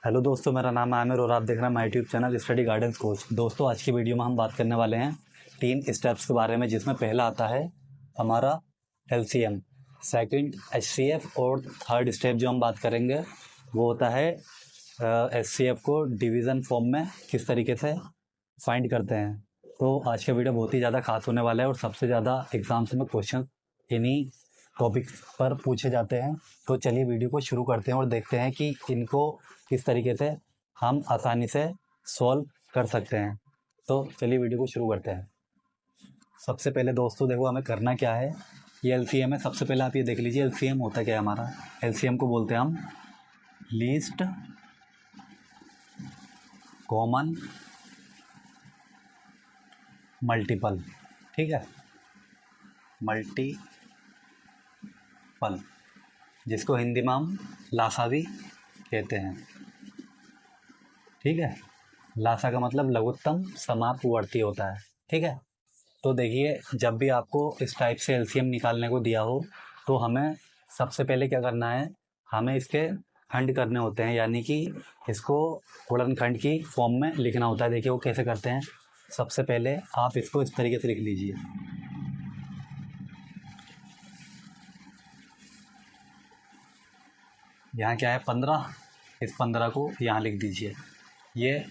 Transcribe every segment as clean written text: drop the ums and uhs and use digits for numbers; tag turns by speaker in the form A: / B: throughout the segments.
A: Hello दोस्तों, मेरा नाम है आमिर और आप देख रहे हैं my YouTube channel study guidance coach. दोस्तों, आज की वीडियो में हम बात करने वाले हैं 3 स्टेप्स के बारे में, जिसमें पहला आता है हमारा एलसीएम, सेकंड एचसीएफ और थर्ड स्टेप जो हम बात करेंगे वो होता है एचसीएफ को डिवीज़न फॉर्म में किस तरीके से फाइंड करते हैं। तो आज का वीडियो बहुत ही ज़्यादा खास होने वाला है और सबसे ज़्यादा एग्जाम्स में क्वेश्चन इन्हीं टॉपिक पर पूछे जाते हैं। तो चलिए वीडियो को शुरू करते हैं और देखते हैं कि इनको किस तरीके से हम आसानी से सॉल्व कर सकते हैं। तो चलिए वीडियो को शुरू करते हैं। सबसे पहले दोस्तों देखो, हमें करना क्या है। ये एलसीएम है। सबसे पहले आप ये देख लीजिए एलसीएम होता क्या है हमारा। एलसीएम को बोलते हैं हम लीस्ट कॉमन मल्टीपल। ठीक है, मल्टीपल, जिसको हिंदी में हम लासा भी कहते हैं। ठीक है, लासा का मतलब लघुत्तम समापवर्ती होता है। ठीक है, तो देखिए जब भी आपको इस टाइप से एलसीएम निकालने को दिया हो तो हमें सबसे पहले क्या करना है, हमें इसके खंड करने होते हैं, यानी कि इसको गुणनखंड की फॉर्म में लिखना होता है। देखिए वो कैसे करते हैं। सबसे पहले आप इसको इस तरीके से लिख लीजिए। यहाँ क्या है 15, इस 15 को यहाँ लिख दीजिए, ये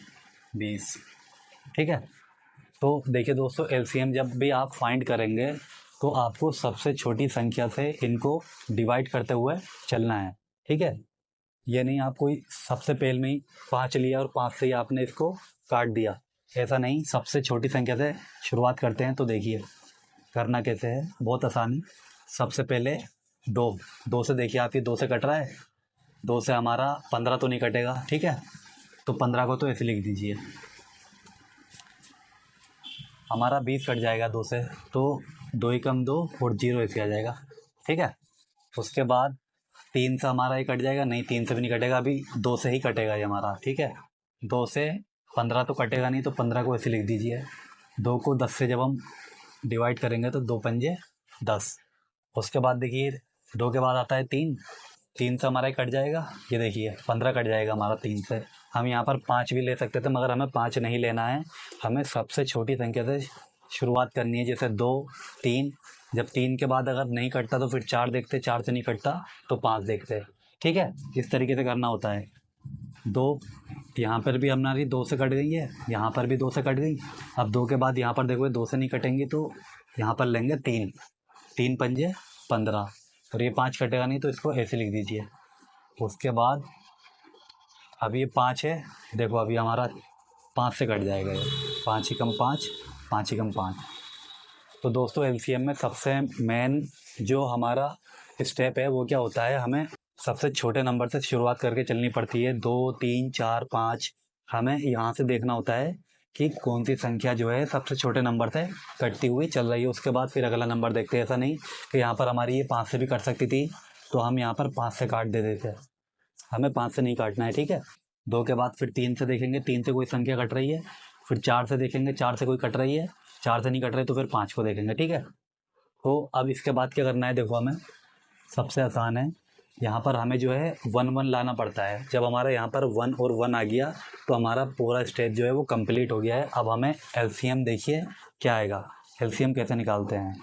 A: 20। ठीक है, तो देखिए दोस्तों, एलसीएम जब भी आप फाइंड करेंगे तो आपको सबसे छोटी संख्या से इनको डिवाइड करते हुए चलना है। ठीक है, ये नहीं आप कोई सबसे पहले में ही 5 लिया और 5 से ही आपने इसको काट दिया, ऐसा नहीं। सबसे छोटी संख्या से शुरुआत करते हैं। तो देखिए करना कैसे है, बहुत आसानी। सबसे पहले 2 से देखिए, आप ये 2 से कट रहा है, 2 से हमारा 15 तो नहीं कटेगा। ठीक है, तो 15 को तो ऐसे लिख दीजिए, हमारा 20 कट जाएगा 2 से, तो 2 एकम 2 और 0 ऐसे आ जाएगा। ठीक है, उसके बाद 3 से हमारा ये कट जाएगा, नहीं 3 से भी नहीं कटेगा, अभी 2 से ही कटेगा ये हमारा। ठीक है, 2 से 15 तो कटेगा नहीं, तो 15 को ऐसे लिख दीजिए। 2 को 10 से जब हम डिवाइड करेंगे तो 2 पंजे 10। उसके बाद देखिए 2 के बाद आता है 3, 3 से हमारा कट जाएगा, ये देखिए 15 कट जाएगा हमारा 3 से। हम यहाँ पर 5 भी ले सकते थे, मगर हमें 5 नहीं लेना है, हमें सबसे छोटी संख्या से शुरुआत करनी है। जैसे 2, 3, जब 3 के बाद अगर नहीं कटता तो फिर 4 देखते, 4 से नहीं कटता तो 5 देखते। ठीक है, इस तरीके से करना होता है। 2 यहाँ पर भी हमारी 2 से कट गई है, यहाँ पर भी 2 से कट गई। अब 2 के बाद यहाँ पर देखो 2 से नहीं कटेंगी, तो यहाँ पर लेंगे 3, 3 पंजे 15, और ये 5 कटेगा नहीं, तो इसको ऐसे लिख दीजिए। उसके बाद अब ये 5 है, देखो अभी हमारा 5 से कट जाएगा ये, 5 एकम 5, 5 एकम 5। तो दोस्तों एलसीएम में सबसे मेन जो हमारा स्टेप है वो क्या होता है, हमें सबसे छोटे नंबर से शुरुआत करके चलनी पड़ती है। 2, 3, 4, 5, हमें यहाँ से देखना होता है कि कौन सी संख्या जो है सबसे छोटे नंबर से कटती हुई चल रही है। उसके बाद फिर अगला नंबर देखते हैं। ऐसा नहीं कि यहाँ पर हमारी ये 5 से भी कट सकती थी, तो हम यहाँ पर 5 से काट दे देते, हमें 5 से नहीं काटना है। ठीक है, 2 के बाद फिर 3 से देखेंगे, 3 से कोई संख्या कट रही है, फिर 4 से देखेंगे, 4 से कोई कट रही है, 4 से नहीं कट रही तो फिर 5 को देखेंगे। ठीक है, तो अब इसके बाद क्या करना है, देखो हमें सबसे आसान है, यहाँ पर हमें जो है 1 1 लाना पड़ता है। जब हमारा यहाँ पर 1 और 1 आ गया तो हमारा पूरा स्टेप जो है वो कंप्लीट हो गया है। अब हमें एलसीएम देखिए क्या आएगा। एलसीएम कैसे निकालते हैं,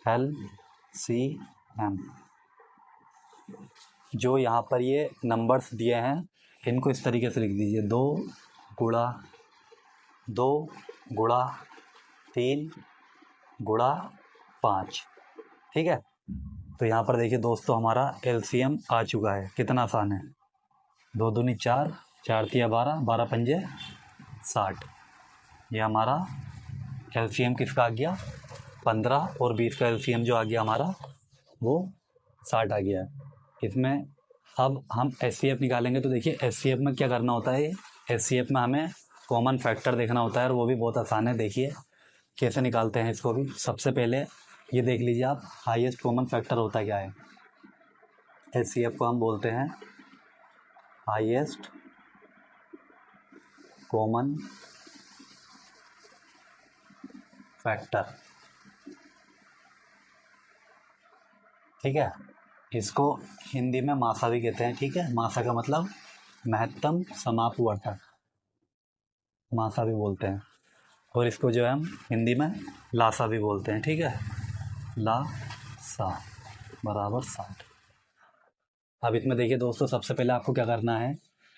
A: LCM, जो यहाँ पर ये नंबर्स दिए हैं इनको इस तरीके से लिख दीजिए। 2 गुणा 2 गुणा 3 गुणा 5। ठीक है, तो यहाँ पर देखिए दोस्तों हमारा एलसीएम आ चुका है। कितना आसान है, 2 दूनी 4, 4 तिया 12, 12 पंजे 60। ये हमारा एलसीएम किसका आ गया, 15 और 20 का एलसीएम जो आ गया हमारा वो 60 आ गया है। इसमें अब हम एचसीएफ निकालेंगे। तो देखिए एचसीएफ में क्या करना होता है, एचसीएफ में हमें कॉमन फैक्टर देखना होता है और वो भी बहुत आसान है। देखिए कैसे निकालते हैं इसको भी। सबसे पहले ये देख लीजिए आप, हाईएस्ट कॉमन फैक्टर होता क्या है। एचसीएफ को हम बोलते हैं हाईएस्ट कॉमन फैक्टर। ठीक है, इसको हिंदी में मासा भी कहते हैं। ठीक है, मासा का मतलब महत्तम समापवर्तक मासा भी बोलते हैं, और इसको जो है हम हिंदी में लासा भी बोलते हैं। ठीक है, लासा बराबर 60। अब इसमें देखिए दोस्तों, सबसे पहले आपको क्या करना है,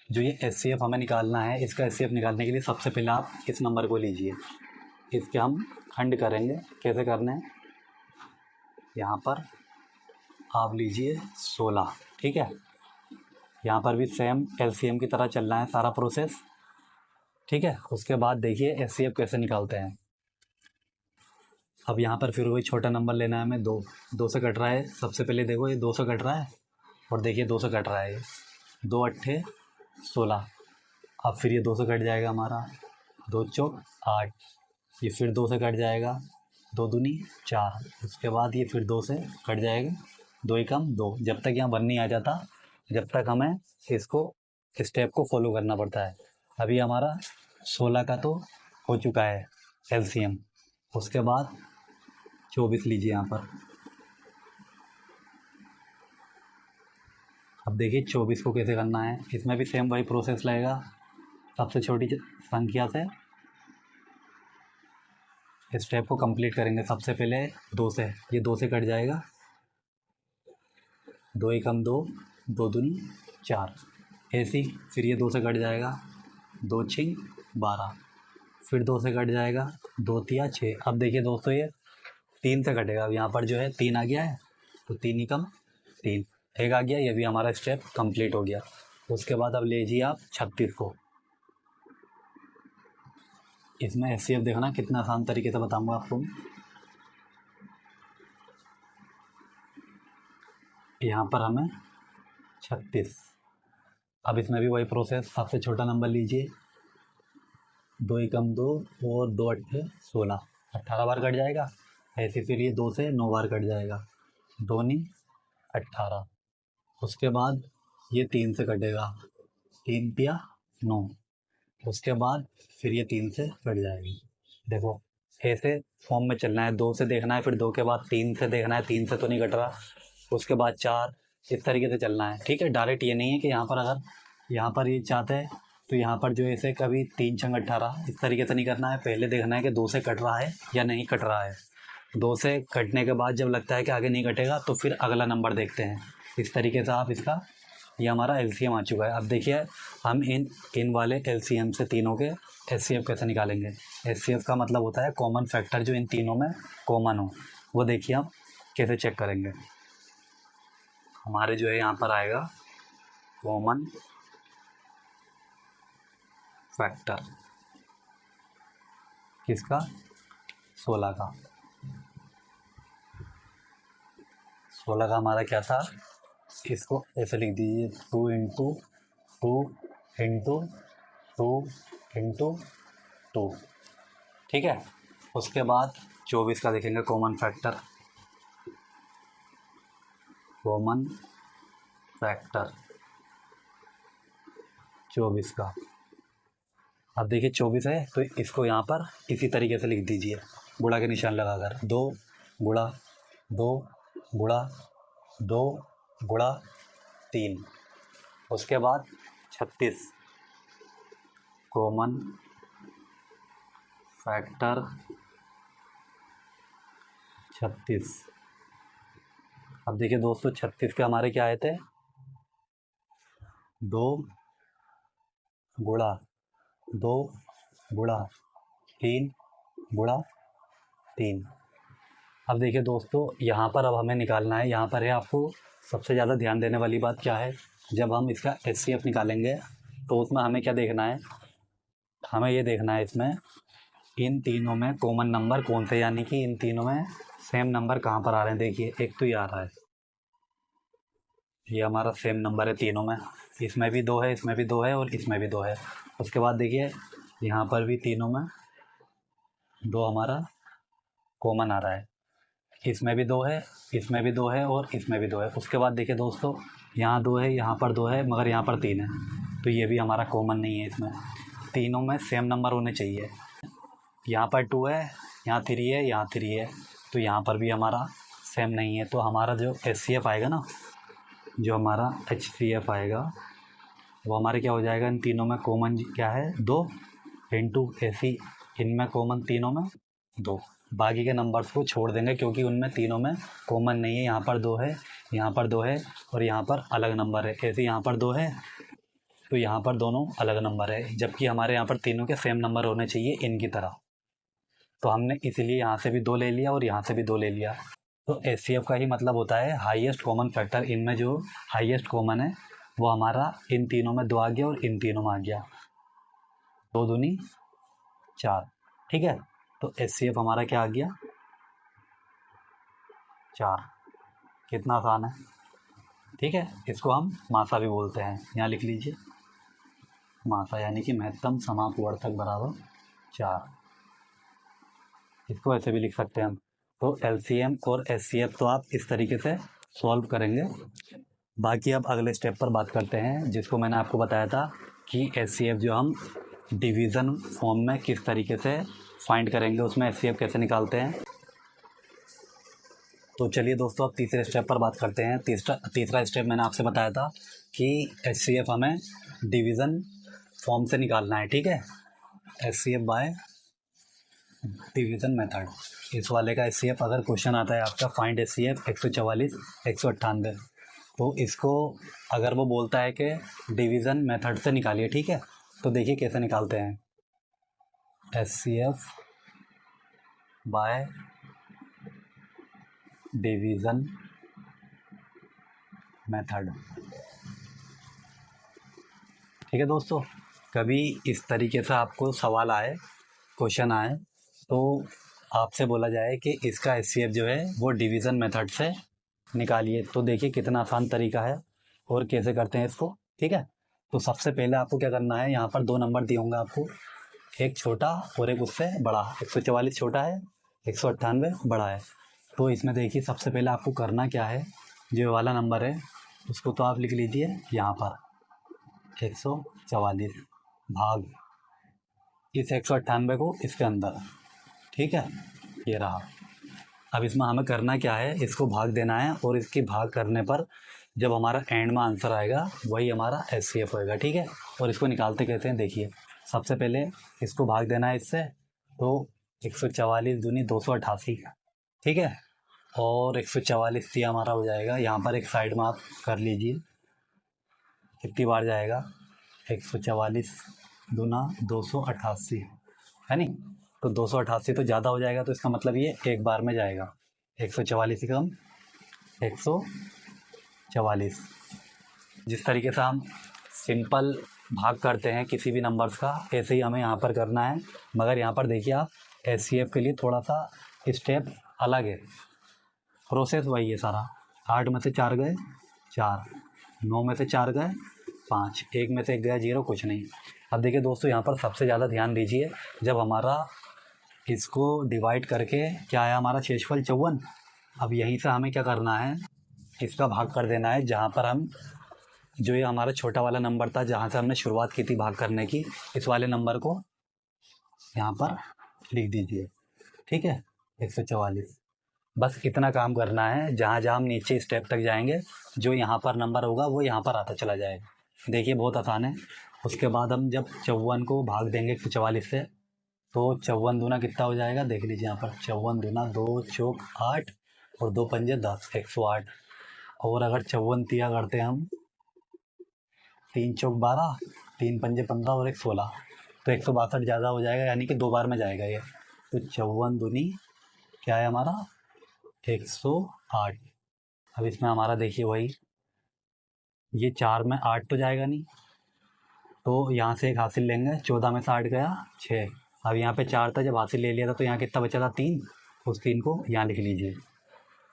A: जो ये HCF हमें निकालना है, इसका HCF निकालने के लिए सबसे पहले आप इस नंबर को लीजिए, इसके हम खंड करेंगे। कैसे करने हैं, यहाँ पर आप लीजिए 16। ठीक है, यहाँ पर भी सेम LCM की तरह चलना है सारा प्रोसेस। ठीक है, उसके बाद देखिए HCF कैसे निकालते हैं। अब यहाँ पर फिर वही छोटा नंबर लेना है हमें, 2 से कट रहा है। सबसे पहले देखो ये 2 से कट रहा है, और देखिए 2 से कट रहा है, 2 अट्ठे 16। अब फिर ये 2 से कट जाएगा हमारा, 2 चौक 8, ये फिर 2 से कट जाएगा, 2 दूनी 4। उसके बाद ये फिर 2 से कट जाएगा, 2 एकम 2। जब तक यहाँ 1 नहीं आ जाता, जब तक हमें इसको स्टेप को फॉलो करना पड़ता है। अभी हमारा 16 का तो हो चुका है LCM। उसके बाद 24 लीजिए यहाँ पर। अब देखिए 24 को कैसे करना है, इसमें भी सेम वही प्रोसेस लगेगा। सबसे छोटी संख्या से स्टेप को कंप्लीट करेंगे। सबसे पहले 2 से, ये 2 से कट जाएगा, 2 एकम 2, 2 दूनी 4 ऐसी। फिर ये 2 से कट जाएगा, 2 छिंग 12, फिर 2 से कट जाएगा, 2 तिया 6। अब देखिए दोस्तों ये 3 से कटेगा। अब यहाँ पर जो है 3 आ गया है, तो 3 एकम 3, 1 आ गया, ये भी हमारा स्टेप कंप्लीट हो गया। उसके बाद अब लीजिए आप 36 को। इसमें HCF देखना कितना आसान तरीके से बताऊंगा आपको। यहाँ पर हमें 36। अब इसमें भी वही प्रोसेस, सबसे छोटा नंबर लीजिए, 2 एकम 2 और 2 अट्ठे 16, 18 बार कट जाएगा ऐसे। फिर ये 2 से 9 बार कट जाएगा, 2 नी 18। उसके बाद ये 3 से कटेगा, 3 तिया 9। उसके बाद फिर ये 3 से कट जाएगी। देखो ऐसे फॉर्म में चलना है, 2 से देखना है, फिर 2 के बाद 3 से देखना है, 3 से तो नहीं कट रहा, उसके बाद 4, इस तरीके से चलना है। ठीक है, डायरेक्ट ये नहीं है कि यहाँ पर अगर यहाँ पर ये चाहते हैं तो यहाँ पर जो ऐसे कभी 3 छंग 18 इस तरीके से नहीं करना है। पहले देखना है कि 2 से कट रहा है या नहीं कट रहा है। 2 से कटने के बाद जब लगता है कि आगे नहीं कटेगा, तो फिर अगला नंबर देखते हैं। इस तरीके से आप इसका, ये हमारा LCM आ चुका है। अब देखिए हम इन वाले LCM से तीनों के HCF कैसे निकालेंगे। HCF का मतलब होता है कॉमन फैक्टर, जो इन तीनों में कॉमन हो। वो देखिए हम कैसे चेक करेंगे। हमारे जो है यहाँ पर आएगा कॉमन फैक्टर, किसका, 16 का। 16 का हमारा क्या था, इसको ऐसे लिख दीजिए, 2 इंटू 2 इंटू 2 इंटू 2। ठीक है, उसके बाद 24 का देखेंगे कॉमन फैक्टर, कॉमन फैक्टर 24 का। अब देखिए 24 है, तो इसको यहाँ पर इसी तरीके से लिख दीजिए, गुणा के निशान लगाकर, 2 गुणा 2 गुणा 2 गुणा 3। उसके बाद 36 कॉमन फैक्टर 36। अब देखिए दोस्तों 36 के हमारे क्या आए थे, 2 गुणा 2 गुणा 3 गुणा 3। अब देखिए दोस्तों यहाँ पर अब हमें निकालना है, यहाँ पर है आपको सबसे ज़्यादा ध्यान देने वाली बात क्या है। जब हम इसका HCF निकालेंगे तो उसमें हमें क्या देखना है, हमें ये देखना है इसमें इन तीनों में कॉमन नंबर कौन से, यानी कि इन तीनों में सेम नंबर कहाँ पर आ रहे हैं। देखिए एक तो ये आ रहा है, ये हमारा सेम नंबर है तीनों में, इसमें भी 2 है, इसमें भी 2 है, और इसमें भी 2 है। उसके बाद देखिए यहाँ पर भी तीनों में 2 हमारा कॉमन आ रहा है, इसमें भी 2 है, इसमें भी 2 है, और इसमें भी 2 है। उसके बाद देखिए दोस्तों यहाँ 2 है, यहाँ पर 2 है, मगर यहाँ पर 3 है, तो ये भी हमारा कॉमन नहीं है। इसमें तीनों में सेम नंबर होने चाहिए। यहाँ पर 2 है, यहाँ 3 है, यहाँ 3 है, तो यहाँ पर भी हमारा सेम नहीं है। तो हमारा जो HCF आएगा ना, जो हमारा HCF आएगा वो हमारे क्या हो जाएगा, इन तीनों में कॉमन क्या है 2 इंटू ऐसी इनमें कॉमन तीनों में 2। बाकी के नंबर्स को छोड़ देंगे क्योंकि उनमें तीनों में कॉमन नहीं है। यहाँ पर 2 है, यहाँ पर 2 है और यहाँ पर अलग नंबर है। ऐसे यहाँ पर 2 है तो यहाँ पर दोनों अलग नंबर है, जबकि हमारे यहाँ पर तीनों के सेम नंबर होने चाहिए इनकी तरह। तो हमने इसीलिए यहाँ से भी 2 ले लिया और यहाँ से भी 2 ले लिया। तो एचसीएफ का ही मतलब होता है हाईएस्ट कॉमन फैक्टर। इनमें जो हाईएस्ट कॉमन है वो हमारा इन तीनों में 2 आ गया और इन तीनों में आ गया, 2 दूनी 4। ठीक है, तो एचसीएफ हमारा क्या आ गया 4। कितना आसान है। ठीक है, इसको हम मासा भी बोलते हैं। यहाँ लिख लीजिए मासा यानी कि महत्तम समापवर्तक बराबर 4। इसको ऐसे भी लिख सकते हैं हम। तो एलसीएम और एचसीएफ तो आप इस तरीके से सॉल्व करेंगे। बाकी अब अगले स्टेप पर बात करते हैं, जिसको मैंने आपको बताया था कि एचसीएफ जो हम डिवीज़न फॉर्म में किस तरीके से फाइंड करेंगे, उसमें एचसीएफ कैसे निकालते हैं। तो चलिए दोस्तों अब तीसरे स्टेप पर बात करते हैं। तीसरा स्टेप मैंने आपसे बताया था कि एचसीएफ हमें डिवीज़न फॉर्म से निकालना है। ठीक है, एचसीएफ बाय डिवीज़न मेथड। इस वाले का एचसीएफ अगर क्वेश्चन आता है आपका फाइंड एचसीएफ 144 198, तो इसको अगर वो बोलता है कि डिवीज़न मेथड से निकालिए, ठीक है, तो देखिए कैसे निकालते हैं। HCF by division method. ठीक है दोस्तों, कभी इस तरीके से आपको सवाल आए, क्वेश्चन आए, तो आपसे बोला जाए कि इसका एचसीएफ जो है वो डिवीज़न मेथड से निकालिए, तो देखिए कितना आसान तरीका है और कैसे करते हैं इसको। ठीक है, तो सबसे पहले आपको क्या करना है, यहाँ पर 2 नंबर दिए होंगे आपको, एक छोटा और एक उससे बड़ा। 144 छोटा है, 198 बड़ा है। तो इसमें देखिए सबसे पहले आपको करना क्या है, जो वाला नंबर है उसको तो आप लिख लीजिए यहाँ पर 144 भाग इस 198 को इसके अंदर। ठीक है, ये रहा। अब इसमें हमें करना क्या है, इसको भाग देना है और इसकी भाग करने पर जब हमारा एंड में आंसर आएगा वही हमारा एचसीएफ होएगा। ठीक है, और इसको निकालते कहते हैं, देखिए सबसे पहले इसको भाग देना है इससे, तो 144 दूनी 288। ठीक है, और 144 थी हमारा हो जाएगा, यहाँ पर एक साइड में आप कर लीजिए कितनी बार जाएगा, 144 दूना 288 है नी। तो 288 तो ज़्यादा हो जाएगा, तो इसका मतलब ये एक बार में जाएगा। 144 से कम 144। जिस तरीके से हम सिंपल भाग करते हैं किसी भी नंबर्स का, ऐसे ही हमें यहाँ पर करना है। मगर यहाँ पर देखिए आप एचसीएफ के लिए थोड़ा सा स्टेप अलग है, प्रोसेस वही है सारा। 8 में से 4 गए 4, 9 में से 4 गए 5, 1 में से 1 गया 0, कुछ नहीं। अब देखिए दोस्तों यहाँ पर सबसे ज़्यादा ध्यान दीजिए, जब हमारा इसको डिवाइड करके क्या आया हमारा शेषफल 54, अब यहीं से हमें क्या करना है, इसका भाग कर देना है जहाँ पर हम, जो ये हमारा छोटा वाला नंबर था जहाँ से हमने शुरुआत की थी भाग करने की, इस वाले नंबर को यहाँ पर लिख दीजिए। ठीक है, 144। बस इतना काम करना है, जहाँ जहाँ हम नीचे स्टेप तक जाएंगे जो यहाँ पर नंबर होगा वो यहाँ पर आता चला जाएगा। देखिए बहुत आसान है। उसके बाद हम जब 54 को भाग देंगे 144 से, तो 54 दूना कितना हो जाएगा, देख लीजिए यहाँ पर 54 दूना 2 चौक 8 और 2 पंजे 10, 108। और अगर 54 तिया करते हैं हम, 3 चौक 12, 3 पंजे 15 और 1 16, तो 162 ज़्यादा हो जाएगा, यानी कि 2 बार में जाएगा ये। तो 54 दूनी क्या है हमारा 108। अब इसमें हमारा देखिए वही, ये 4 में 8 तो जाएगा नहीं, तो यहाँ से एक हासिल लेंगे, 14 में से 8 गया 6। अब यहाँ पे 4 था, जब हासिल ले लिया था तो यहाँ कितना बचा था 3, उस 3 को यहाँ लिख लीजिए।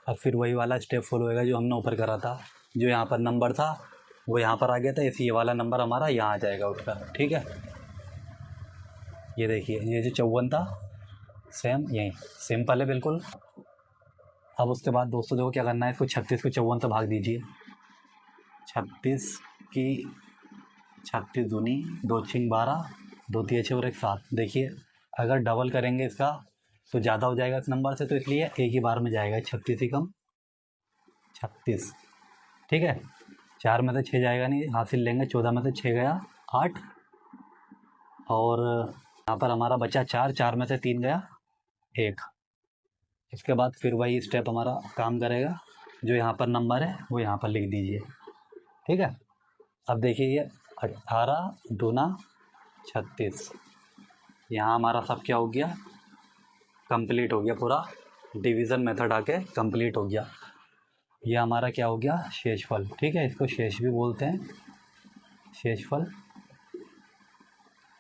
A: अब फिर वही वाला स्टेप फॉलो होएगा जो हमने ऊपर करा था, जो यहाँ पर नंबर था वो यहाँ पर आ गया था, इसी ये वाला नंबर हमारा यहाँ आ जाएगा उठकर। ठीक है, ये देखिए ये जो 54 था सेम यहीं, सिंपल है बिल्कुल। अब उसके बाद दोस्तों देखो क्या करना है, इसको 36 को 54 से भाग दीजिए। 36 दूनी 2 छिंग 12, 2 तिया 6 और 1 7। देखिए अगर डबल करेंगे इसका तो ज़्यादा हो जाएगा इस नंबर से, तो इसलिए एक ही बार में जाएगा। 36 ही कम 36। ठीक है, 4 में से 6 जाएगा नहीं, हासिल लेंगे। 14 में से 6 गया 8, और यहाँ पर हमारा बचा 4, 4 में से 3 गया 1। इसके बाद फिर वही स्टेप हमारा काम करेगा। जो यहाँ पर नंबर है वो यहाँ पर लिख दीजिए, ठीक है। अब देखिए ये 18 दूना 36, यहाँ हमारा सब क्या हो गया, कंप्लीट हो गया, पूरा डिवीज़न मेथड आके कंप्लीट हो गया। ये हमारा क्या हो गया, शेषफल, ठीक है। इसको शेष भी बोलते हैं, शेषफल,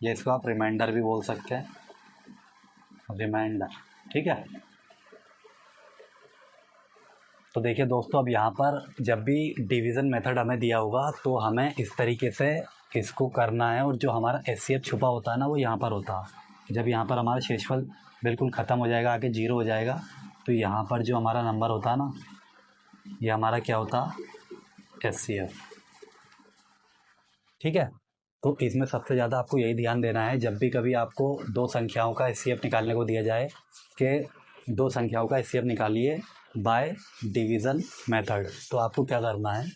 A: या इसको आप रिमाइंडर भी बोल सकते हैं, रिमाइंडर, ठीक है। तो देखिए दोस्तों, अब यहाँ पर जब भी डिवीज़न मेथड हमें दिया होगा तो हमें इस तरीके से इसको करना है, और जो हमारा HCF छुपा होता है ना वो यहाँ पर होता है। जब यहाँ पर हमारा शेषफल बिल्कुल ख़त्म हो जाएगा, आके 0 हो जाएगा, तो यहाँ पर जो हमारा नंबर होता है ना, ये हमारा क्या होता है, HCF, ठीक है। तो इसमें सबसे ज़्यादा आपको यही ध्यान देना है, जब भी कभी आपको दो संख्याओं का HCF निकालने को दिया जाए कि दो संख्याओं का HCF निकालिए बाय डिवीज़न मेथड, तो आपको क्या करना है,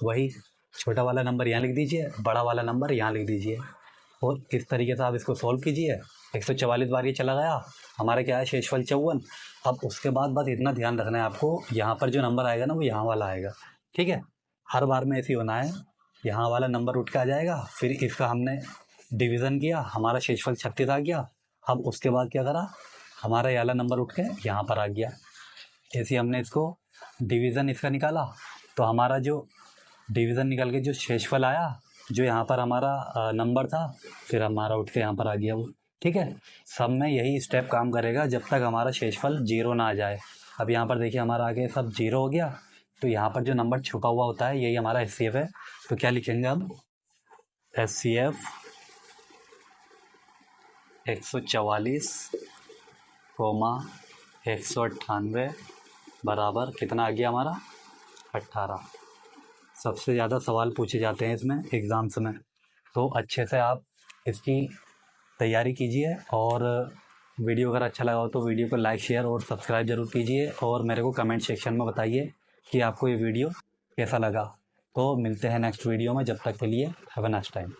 A: वही छोटा वाला नंबर यहाँ लिख दीजिए, बड़ा वाला नंबर यहाँ लिख दीजिए, और इस तरीके से आप इसको सॉल्व कीजिए। 144 बार ये चला गया, हमारा क्या है, शेषफल 54। अब उसके बाद बस इतना ध्यान रखना है आपको, यहाँ पर जो नंबर आएगा ना वो यहाँ वाला आएगा, ठीक है। हर बार में ऐसे ही होना है, यहाँ वाला नंबर उठ के आ जाएगा, फिर इसका हमने डिवीज़न किया, हमारा शेषफल 36 आ गया। अब उसके बाद क्या करा, हमारा ये वाला नंबर उठ के यहाँ पर आ गया। ऐसे हमने इसको डिवीज़न इसका निकाला, तो हमारा जो डिवीज़न निकल के जो शेषफल आया, जो यहाँ पर हमारा नंबर था, फिर हमारा उठ के यहाँ पर आ गया वो, ठीक है। सब में यही स्टेप काम करेगा जब तक हमारा शेषफल 0 ना आ जाए। अब यहाँ पर देखिए हमारा आगे सब 0 हो गया, तो यहाँ पर जो नंबर छुपा हुआ होता है यही हमारा HCF है। तो क्या लिखेंगे अब, HCF 144, 198 बराबर कितना आ गया हमारा, 18। सबसे ज़्यादा सवाल पूछे जाते हैं इसमें एग्ज़ाम्स में, तो अच्छे से आप इसकी तैयारी कीजिए। और वीडियो अगर अच्छा लगा हो तो वीडियो को लाइक, शेयर और सब्सक्राइब ज़रूर कीजिए, और मेरे को कमेंट सेक्शन में बताइए कि आपको ये वीडियो कैसा लगा। तो मिलते हैं नेक्स्ट वीडियो में, जब तक के लिए हैव अ नाइस टाइम।